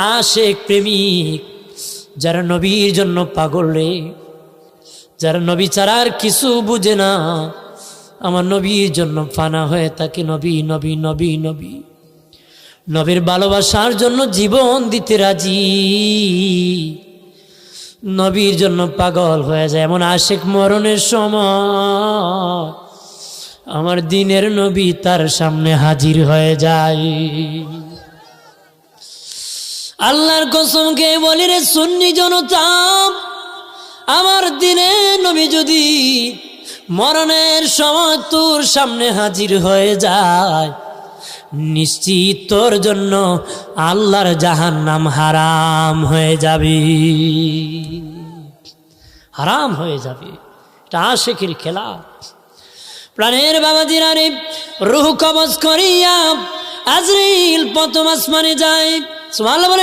আশেক প্রেমিক, যারা নবীর জন্য পাগল রে, যারা নবী ছাড়া আর কিছু বুঝে না, আমার নবীর জন্য ফানা হয়ে থাকে। নবী নবী নবী নবী, নবীর ভালোবাসার জন্য জীবন দিতে রাজি, নবীর জন্য পাগল হয়ে যায়। এমন আশেক মরণের সময় আমার দিনের নবী তার সামনে হাজির হয়ে যায়। আল্লাহর কসম কে বলি রে সুন্নি জনতা, আমার দিনের নবী যদি মরণের সময় তোর সামনে হাজির হয়ে যায়, নিশ্চিত তোর জন্য আল্লাহর জাহান্নাম হারাম হয়ে যাবে, হারাম হয়ে যাবে। এটা আশিকের খেলা। প্রাণের বাবাজিরা রে, রূহ কবজ করিয়া আজরাইল প্রথম আসমানে যায়। সুবহানাল্লাহ বলেন।